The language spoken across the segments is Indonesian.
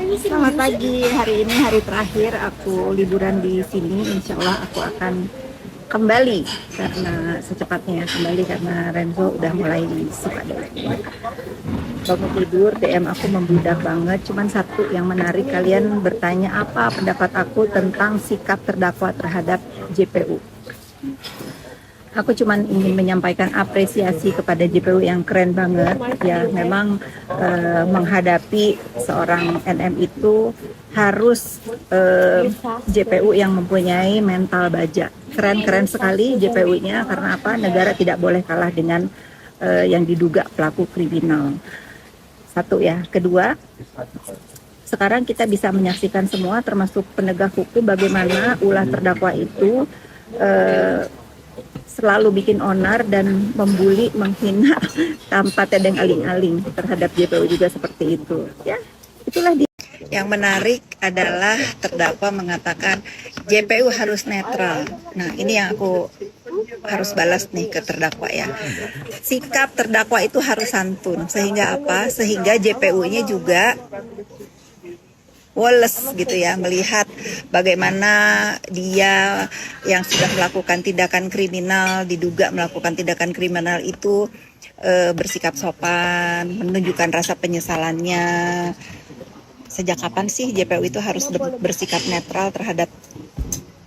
Selamat pagi, hari ini hari terakhir aku liburan di sini. Insya Allah aku akan kembali karena Renzo udah mulai suka dengan bangun tidur. DM aku membludak banget. Cuman satu yang menarik, kalian bertanya apa pendapat aku tentang sikap terdakwa terhadap JPU. Aku cuma ingin menyampaikan apresiasi kepada JPU yang keren banget ya. Memang menghadapi seorang NM itu harus JPU yang mempunyai mental baja. Keren sekali JPU-nya, karena apa? Negara tidak boleh kalah dengan yang diduga pelaku kriminal. Satu ya. Kedua, sekarang kita bisa menyaksikan semua termasuk penegak hukum bagaimana ulah terdakwa itu selalu bikin onar dan membuli, menghina tanpa tedeng aling-aling terhadap JPU juga seperti itu. Ya, itulah dia. Yang menarik adalah terdakwa mengatakan JPU harus netral. Nah, ini yang aku harus balas nih ke terdakwa ya. Sikap terdakwa itu harus santun. Sehingga apa? Sehingga JPU-nya juga woles gitu ya, melihat bagaimana dia yang sudah melakukan tindakan kriminal, diduga melakukan tindakan kriminal itu bersikap sopan, menunjukkan rasa penyesalannya. Sejak kapan sih JPU itu harus bersikap netral terhadap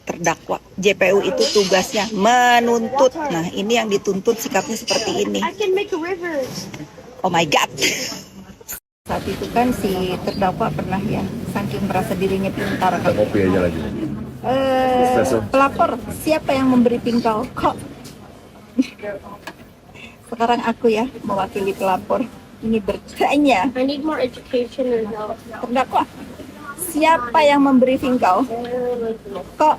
terdakwa? JPU itu tugasnya menuntut. Nah, ini yang dituntut sikapnya seperti ini. Oh my God. Saat itu kan si terdakwa pernah ya, saking merasa dirinya pintar kan. Kopi aja lagi. Pelapor, siapa yang memberi kau? Kok? Sekarang aku ya mewakili pelapor. Ini bertanya. I need more education and help. Terdakwa, siapa yang memberi kau? Kok?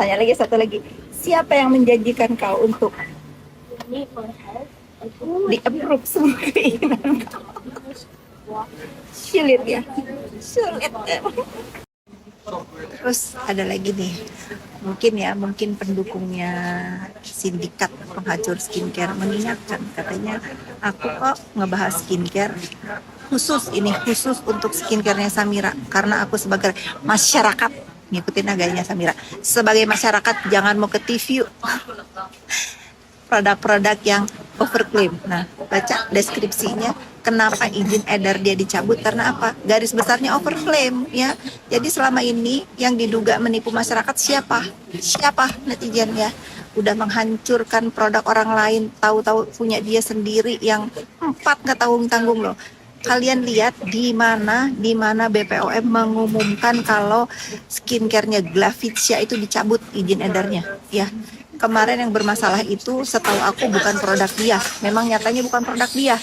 Tanya lagi, satu lagi. Siapa yang menjanjikan kau untuk di-approve semua keinginan kamu? Sulit ya, sulit. Terus ada lagi nih, mungkin pendukungnya sindikat penghancur skincare mengingatkan, katanya aku kok ngebahas skincare khusus untuk skincarenya Samira, karena aku sebagai masyarakat ngikutin agaknya Samira, sebagai masyarakat jangan mau ke TV yuk. Produk-produk yang overclaim. Nah, baca deskripsinya, kenapa izin edar dia dicabut, karena apa? Garis besarnya overclaim ya. Jadi selama ini yang diduga menipu masyarakat siapa netizen ya, udah menghancurkan produk orang lain, tahu-tahu punya dia sendiri yang 4 nggak tanggung-tanggung loh. Kalian lihat di mana BPOM mengumumkan kalau skincarenya Glavicia itu dicabut izin edarnya ya. Kemarin yang bermasalah itu setahu aku bukan produk dia. Memang nyatanya bukan produk dia.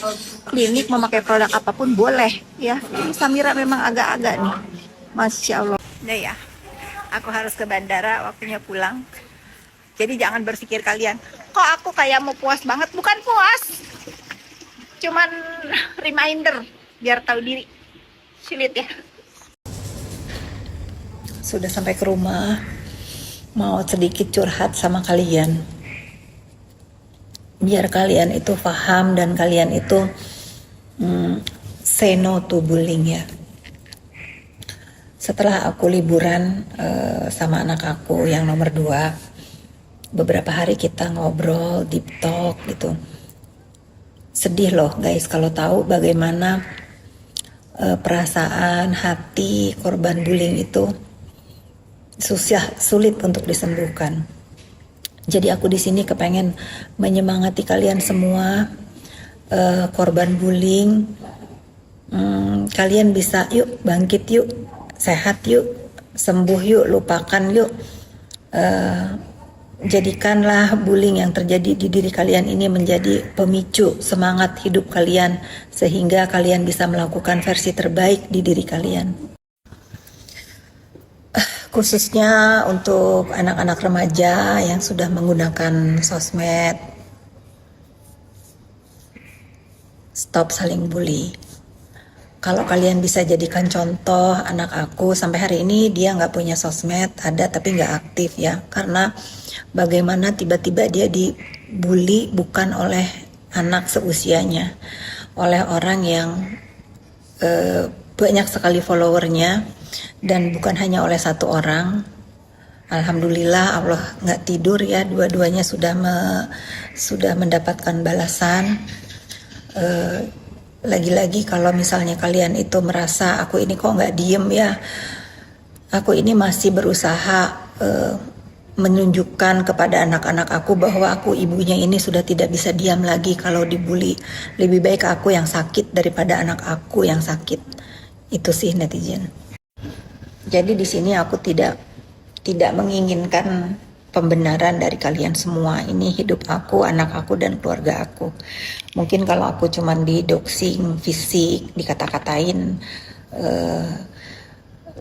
Klinik memakai produk apapun boleh ya. Ini Samira memang agak-agak nih. Masya Allah. Nah ya, aku harus ke bandara, waktunya pulang. Jadi jangan berpikir kalian, kok aku kayak mau puas banget. Bukan puas. Cuman reminder biar tahu diri. Sulit ya. Sudah sampai ke rumah. Mau sedikit curhat sama kalian, biar kalian itu paham dan kalian itu say no to bullying ya. Setelah aku liburan sama anak aku yang nomor 2, beberapa hari kita ngobrol, deep talk gitu. Sedih loh guys kalau tahu bagaimana perasaan hati korban bullying itu sulit untuk disembuhkan. Jadi aku di sini kepengen menyemangati kalian semua korban bullying. Kalian bisa yuk bangkit yuk, sehat yuk, sembuh yuk, lupakan yuk. Jadikanlah bullying yang terjadi di diri kalian ini menjadi pemicu semangat hidup kalian, sehingga kalian bisa melakukan versi terbaik di diri kalian. Khususnya untuk anak-anak remaja yang sudah menggunakan sosmed, stop saling bully. Kalau kalian bisa jadikan contoh, anak aku sampai hari ini dia nggak punya sosmed, ada tapi nggak aktif ya, karena bagaimana tiba-tiba dia dibully bukan oleh anak seusianya, oleh orang yang banyak sekali followernya, dan bukan hanya oleh satu orang. Alhamdulillah Allah nggak tidur ya, dua-duanya sudah mendapatkan balasan. Lagi-lagi kalau misalnya kalian itu merasa aku ini kok nggak diem ya, aku ini masih berusaha menunjukkan kepada anak-anak aku bahwa aku ibunya ini sudah tidak bisa diam lagi kalau dibully. Lebih baik aku yang sakit daripada anak aku yang sakit. Itu sih netizen. Jadi di sini aku tidak menginginkan pembenaran dari kalian semua. Ini hidup aku, anak aku, dan keluarga aku. Mungkin kalau aku cuman di-doxing fisik, dikata-katain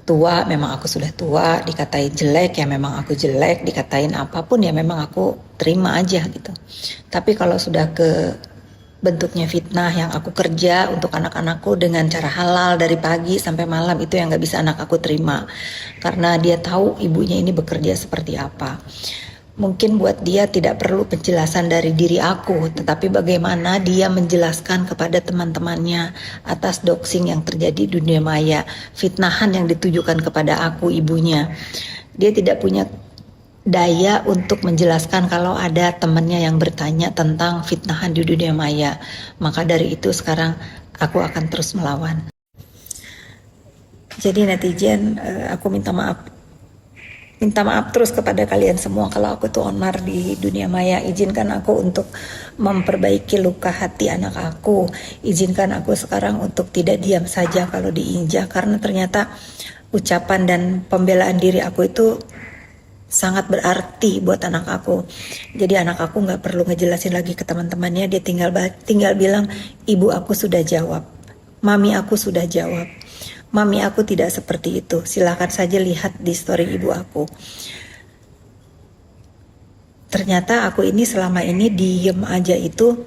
tua, memang aku sudah tua, dikatain jelek ya memang aku jelek, dikatain apapun ya memang aku terima aja gitu. Tapi kalau sudah ke bentuknya fitnah yang aku kerja untuk anak-anakku dengan cara halal dari pagi sampai malam, itu yang gak bisa anak aku terima, karena dia tahu ibunya ini bekerja seperti apa. Mungkin buat dia tidak perlu penjelasan dari diri aku, tetapi bagaimana dia menjelaskan kepada teman-temannya atas doxing yang terjadi di dunia maya, fitnahan yang ditujukan kepada aku, ibunya. Dia tidak punya daya untuk menjelaskan kalau ada temannya yang bertanya tentang fitnahan di dunia maya. Maka dari itu sekarang aku akan terus melawan. Jadi netizen, aku minta maaf terus kepada kalian semua kalau aku tuh onar di dunia maya. Izinkan aku untuk memperbaiki luka hati anak aku. Izinkan aku sekarang untuk tidak diam saja kalau diinjak, karena ternyata ucapan dan pembelaan diri aku itu sangat berarti buat anak aku. Jadi anak aku nggak perlu ngejelasin lagi ke teman-temannya, dia tinggal bilang, ibu aku sudah jawab, mami aku sudah jawab. Mami aku tidak seperti itu. Silakan saja lihat di story ibu aku. Ternyata aku ini selama ini diem aja itu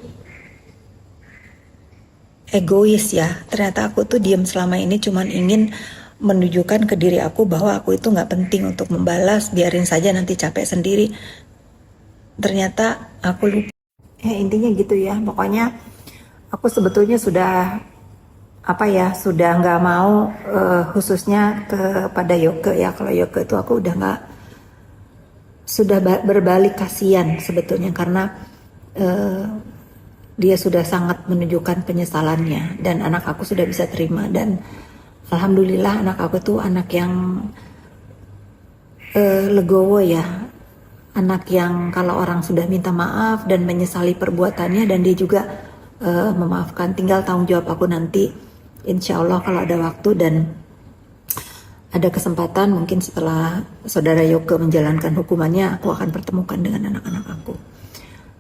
egois ya. Ternyata aku tuh diem selama ini cuman ingin menunjukkan ke diri aku bahwa aku itu nggak penting untuk membalas. Biarin saja nanti capek sendiri. Ternyata aku lupa. Intinya gitu ya. Pokoknya aku sebetulnya sudah sudah nggak mau, khususnya kepada Yoke ya. Kalau Yoke itu aku udah nggak, sudah berbalik kasihan sebetulnya, karena dia sudah sangat menunjukkan penyesalannya dan anak aku sudah bisa terima. Dan alhamdulillah anak aku tuh anak yang legowo ya, anak yang kalau orang sudah minta maaf dan menyesali perbuatannya, dan dia juga memaafkan. Tinggal tanggung jawab aku nanti. Insya Allah kalau ada waktu dan ada kesempatan, mungkin setelah saudara Yoke menjalankan hukumannya, aku akan pertemukan dengan anak-anak aku.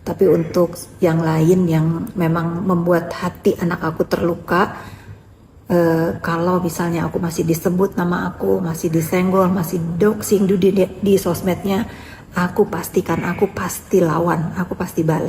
Tapi untuk yang lain yang memang membuat hati anak aku terluka, kalau misalnya aku masih disebut nama aku, masih disenggol, masih doxing di sosmednya, aku pasti lawan, aku pasti balas.